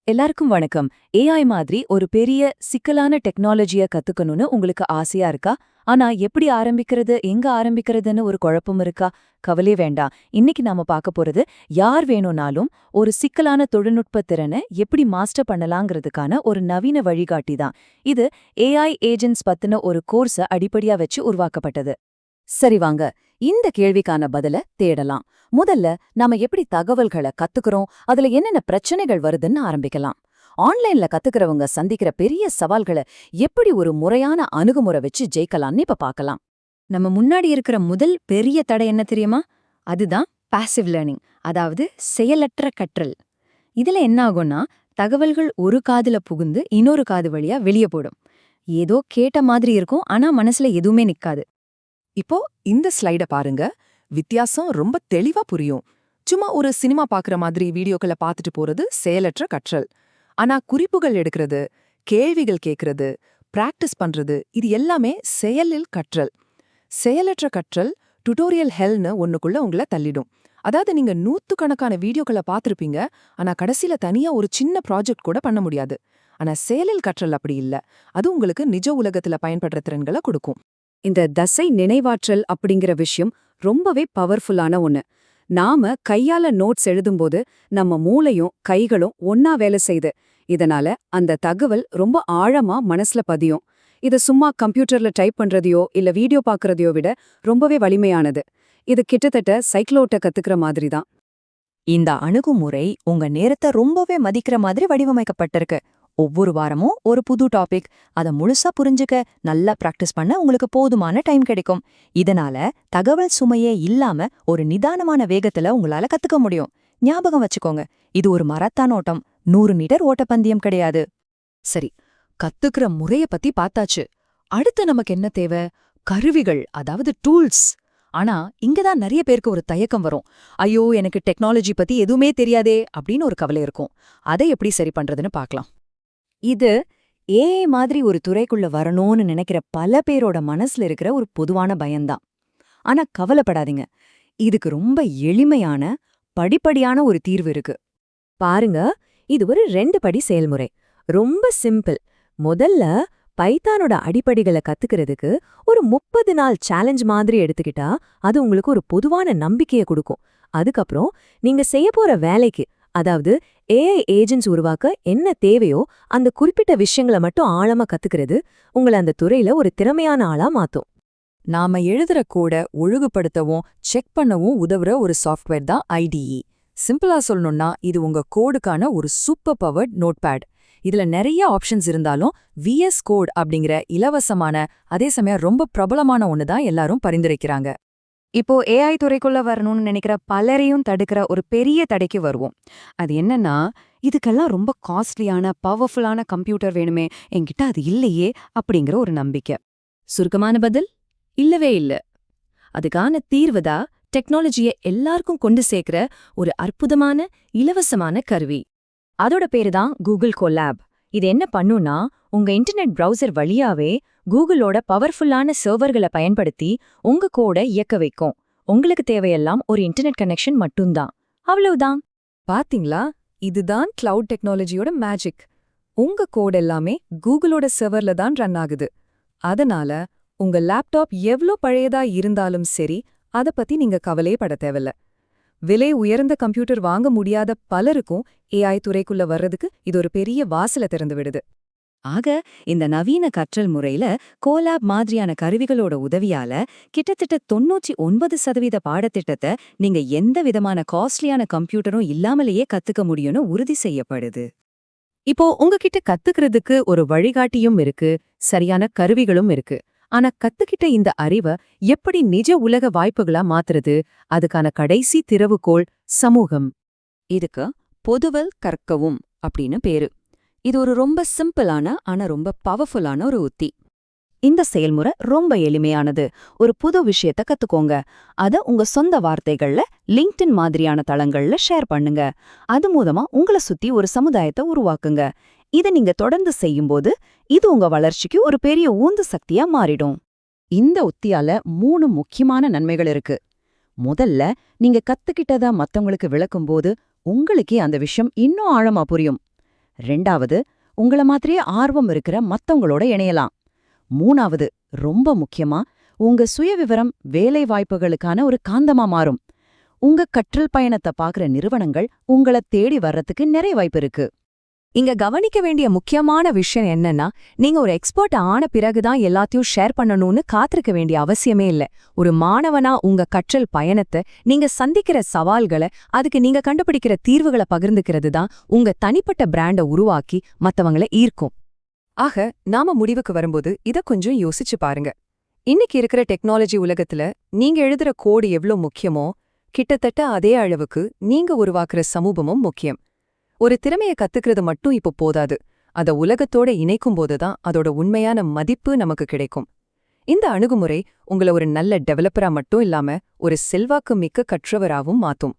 எல்லாருக்கும் வணக்கம். ஏஐ மாதிரி ஒரு பெரிய சிக்கலான டெக்னாலஜிய கத்துக்கணும்னு உங்களுக்கு ஆசையா இருக்கா? ஆனா எப்படி ஆரம்பிக்கிறது, எங்க ஆரம்பிக்கிறதுன்னு ஒரு குழப்பம் இருக்கா? கவலையே வேண்டாம். இன்னைக்கு நாம பார்க்க போறது யார் வேணும்னாலும் ஒரு சிக்கலான தொழில்நுட்ப திறனை எப்படி மாஸ்டர் பண்ணலாங்கிறதுக்கான ஒரு நவீன வழிகாட்டி தான். இது ஏஐ ஏஜென்ட்ஸ் பத்தின ஒரு கோர்ஸ அடிப்படையா வச்சு உருவாக்கப்பட்டது. சரி வாங்க, இந்த கேள்விக்கான பதில தேடலாம். முதல்ல நாம எப்படி தகவல்களை கத்துக்கிறோம், அதுல என்னென்ன பிரச்சனைகள் வருதுன்னு ஆரம்பிக்கலாம். ஆன்லைன்ல கத்துக்கிறவங்க சந்திக்கிற பெரிய சவால்களை எப்படி ஒரு முறையான அணுகுமுறை வச்சு ஜெயிக்கலாம்னு இப்ப பார்க்கலாம். நம்ம முன்னாடி இருக்கிற முதல் பெரிய தடை என்ன தெரியுமா? அதுதான் பாசிவ் லேர்னிங், அதாவது செயலற்ற கற்றல். இதுல என்ன ஆகும்னா, தகவல்கள் ஒரு காதுல புகுந்து இன்னொரு காது வழியா வெளியே போடும். ஏதோ கேட்ட மாதிரி இருக்கும், ஆனா மனசுல எதுவுமே நிக்காது. இப்போ இந்த ஸ்லைட பாருங்க. வித்தியாசம் ரொம்ப தெளிவா புரியும். சும்மா ஒரு சினிமா பாக்குற மாதிரி வீடியோக்களை பார்த்துட்டு போறது செயலற்ற கற்றல். ஆனா குறிப்புகள் எடுக்கிறது, கேள்விகள் கேட்கறது, பிராக்டிஸ் பண்றது, இது எல்லாமே செயலில் கற்றல். செயலற்ற கற்றல் டுட்டோரியல் ஹெல்னு ஒண்ணுக்குள்ள உங்களை தள்ளிடும். அதாவது நீங்க நூத்துக்கணக்கான வீடியோக்களை பார்த்திருப்பீங்க, ஆனா கடைசியில தனியா ஒரு சின்ன ப்ராஜெக்ட் கூட பண்ண முடியாது. ஆனா செயலில் கற்றல் அப்படி இல்ல. அது உங்களுக்கு நிஜ உலகத்துல பயன்படுற திறன்களை கொடுக்கும். இந்த தசை நினைவாற்றல் அப்படிங்கிற விஷயம் ரொம்பவே பவர்ஃபுல்லான ஒண்ணு. நாம கையால நோட்ஸ் எழுதும்போது நம்ம மூளையும் கைகளும் ஒன்னா வேலை செய்யுது. இதனால அந்த தகவல் ரொம்ப ஆழமா மனசுல பதியும். இது சும்மா கம்ப்யூட்டர்ல டைப் பண்றதையோ இல்ல வீடியோ பார்க்கறதையோ விட ரொம்பவே வலிமையானது. இது கிட்டத்தட்ட சைக்கிளோட்ட கத்துக்கிற மாதிரி தான். இந்த அணுகுமுறை உங்க நேரத்தை ரொம்பவே மதிக்கிற மாதிரி வடிவமைக்கப்பட்டிருக்கு. ஒவ்வொரு வாரமும் ஒரு புது டாபிக், அதை முழுசா புரிஞ்சுக்க நல்லா பிராக்டிஸ் பண்ண உங்களுக்கு போதுமான டைம் கிடைக்கும். இதனால தகவல் சுமையே இல்லாம ஒரு நிதானமான வேகத்துல உங்களால கத்துக்க முடியும். ஞாபகம் வச்சுக்கோங்க, இது ஒரு மராத்தான் ஓட்டம், 100 மீட்டர் ஓட்டப்பந்தயம் கிடையாது. சரி, கத்துக்கிற முறைய பத்தி பார்த்தாச்சு. அடுத்து நமக்கு என்ன தேவை? கருவிகள், அதாவது டூல்ஸ். ஆனா இங்கதான் நிறைய பேருக்கு ஒரு தயக்கம் வரும். ஐயோ, எனக்கு டெக்னாலஜி பத்தி எதுவுமே தெரியாதே அப்படின்னு ஒரு கவலை இருக்கும். அதை எப்படி சரி பண்றதுன்னு பார்க்கலாம். இது ஏஐ மாதிரி ஒரு துறைக்குள்ள வரணும்னு நினைக்கிற பல பேரோட மனசுல இருக்கிற ஒரு பொதுவான பயம்தான். ஆனா கவலைப்படாதீங்க, இதுக்கு ரொம்ப எளிமையான படிப்படியான ஒரு தீர்வு இருக்கு. பாருங்க, இது ஒரு 2 படி செயல்முறை. ரொம்ப சிம்பிள். முதல்ல பைத்தானோட அடிப்படைகளை கத்துக்கிறதுக்கு ஒரு 30 நாள் சேலஞ்ச் மாதிரி எடுத்துக்கிட்டா அது உங்களுக்கு ஒரு பொதுவான நம்பிக்கையை கொடுக்கும். அதுக்கப்புறம் நீங்க செய்ய போற வேலைக்கு, அதாவது ஏஐ ஏஜென்ட்ஸ் உருவாக்க என்ன தேவையோ அந்த குறிப்பிட்ட விஷயங்களை மட்டும் ஆழமா கத்துக்கிறது உங்களை அந்த துறையில ஒரு திறமையான ஆளா மாத்தும். நாம எழுதுற கோட ஒழுங்குபடுத்தவும் செக் பண்ணவும் உதவுற ஒரு சாஃப்ட்வேர் தான் ஐடிஇ. சிம்பிளா சொல்லணும்னா இது உங்க கோடுக்கான ஒரு சூப்பர் பவர்ட் நோட்பேட். இதுல நிறைய ஆப்ஷன்ஸ் இருந்தாலும் விஎஸ் கோட் அப்படிங்கிற இலவசமான, அதே சமயம் ரொம்ப பிரபலமான ஒன்னு தான் எல்லாரும் பரிந்துரைக்கிறாங்க. இப்போ ஏஐ துறைக்குள்ள வரணும்னு நினைக்கிற பலரையும் தடுக்கிற ஒரு பெரிய தடைக்கு வருவோம். அது என்னன்னா, இதுக்கெல்லாம் ரொம்ப காஸ்ட்லியான பவர்ஃபுல்லான கம்ப்யூட்டர் வேணுமே, என்கிட்ட அது இல்லையே அப்படிங்கிற ஒரு நம்பிக்கை. சுருக்கமான பதில் இல்லவே இல்ல. அதுக்கான தீர்வுதான் டெக்னாலஜியை எல்லாருக்கும் கொண்டு சேர்க்கிற ஒரு அற்புதமான இலவசமான கருவி. அதோட பேரு தான் கூகுள் கொலாப். இது என்ன பண்ணுன்னா, உங்க இன்டர்நெட் பிரவுசர் வழியாவே கூகுளோட பவர்ஃபுல்லான சர்வர்களை பயன்படுத்தி உங்க கோட இயக்க வைக்கும். உங்களுக்கு தேவையெல்லாம் ஒரு இன்டர்நெட் கனெக்ஷன் மட்டும்தான். அவ்வளவுதான். பாத்தீங்களா, இதுதான் கிளவுட் டெக்னாலஜியோட மேஜிக். உங்க கோட் எல்லாமே கூகுளோட சர்வர்ல தான் ரன் ஆகுது. அதனால உங்க லேப்டாப் எவ்ளோ பழையதா இருந்தாலும் சரி, அத பத்தி நீங்க கவலையே பட தேவையில்ல. விலை உயர்ந்த கம்ப்யூட்டர் வாங்க முடியாத பலருக்கும் ஏஐ துறைக்குள்ள வர்றதுக்கு இது ஒரு பெரிய வாசலை திறந்து விடுது. ஆக இந்த நவீன கற்றல் முறையில கோலாப் மாதிரியான கருவிகளோட உதவியால கிட்டத்தட்ட 99% பாடத்திட்டத்தை நீங்க எந்த விதமான காஸ்ட்லியான கம்ப்யூட்டரும் இல்லாமலேயே கத்துக்க முடியும்னு உறுதி செய்யப்படுது. இப்போ உங்ககிட்ட கத்துக்கிறதுக்கு ஒரு வழிகாட்டியும் இருக்கு, சரியான கருவிகளும் இருக்கு. ஆனா கத்துக்கிட்ட இந்த அறிவை எப்படி நிஜ உலக வாய்ப்புகளா மாத்துறது? அதுக்கான கடைசி திறவுகோல் சமூகம். இதுக்கு பொதுவல் கற்கவும் அப்படின்னு பேரு. இது ஒரு ரொம்ப சிம்பிளான ஆனா ரொம்ப பவர்ஃபுல்லான ஒரு உத்தி. இந்த செயல்முறை ரொம்ப எளிமையானது. ஒரு புது விஷயத்த கத்துக்கோங்க. அத உங்க சொந்த வார்த்தைகள்ல லிங்க்டின் மாதிரியான தளங்கள்ல ஷேர் பண்ணுங்க. அது மூலமா உங்களை சுத்தி ஒரு சமுதாயத்தை உருவாக்குங்க. இதை நீங்க தொடர்ந்து செய்யும்போது இது உங்க வளர்ச்சிக்கு ஒரு பெரிய ஊந்து சக்தியா மாறிடும். இந்த உத்தியால 3 முக்கியமான நன்மைகள் இருக்கு. முதல்ல, நீங்க கத்துக்கிட்டதா மத்தவங்களுக்கு விளக்கும்போது உங்களுக்கே அந்த விஷயம் இன்னும் ஆழமா புரியும். 2வது, உங்கள மாதிரியே ஆர்வம் இருக்கிற மத்தவங்களோட இணையலாம். 3வது, ரொம்ப முக்கியமா, உங்க சுயவிவரம் வேலை வாய்ப்புகளுக்கான ஒரு காந்தமா மாறும். உங்க கற்றல் பயணத்தை பாக்குற நிறுவனங்கள் உங்கள தேடி வர்றதுக்கு நிறைய வாய்ப்பு இருக்கு. இங்க கவனிக்க வேண்டிய முக்கியமான விஷயம் என்னன்னா, நீங்க ஒரு எக்ஸ்பர்ட் ஆன பிறகுதான் எல்லாத்தையும் ஷேர் பண்ணணும்னு காத்திருக்க வேண்டிய அவசியமே இல்ல. ஒரு மாணவனா உங்க கற்றல் பயணத்தை, நீங்க சந்திக்கிற சவால்களை, அதுக்கு நீங்க கண்டுபிடிக்கிற தீர்வுகளை பகிர்ந்துக்கிறது தான் உங்க தனிப்பட்ட பிராண்ட உருவாக்கி மத்தவங்கள ஈர்க்கும். ஆக, நாம முடிவுக்கு வரும்போது இத கொஞ்சம் யோசிச்சு பாருங்க. இன்னைக்கு இருக்கிற டெக்னாலஜி உலகத்துல நீங்க எழுதுற கோடு எவ்ளோ முக்கியமோ, கிட்டத்தட்ட அதே அளவுக்கு நீங்க உருவாக்குற சமூகமும் முக்கியம். ஒரு திறமைய கத்துக்கிறது மட்டும் இப்போ போதாது. அத உலகத்தோட இணைக்கும் போதுதான் அதோட உண்மையான மதிப்பு நமக்கு கிடைக்கும். இந்த அணுகுமுறை உங்கள ஒரு நல்ல டெவலப்பரா மட்டும் இல்லாம ஒரு செல்வாக்கு மிக்க கற்றவராவும் மாத்தும்.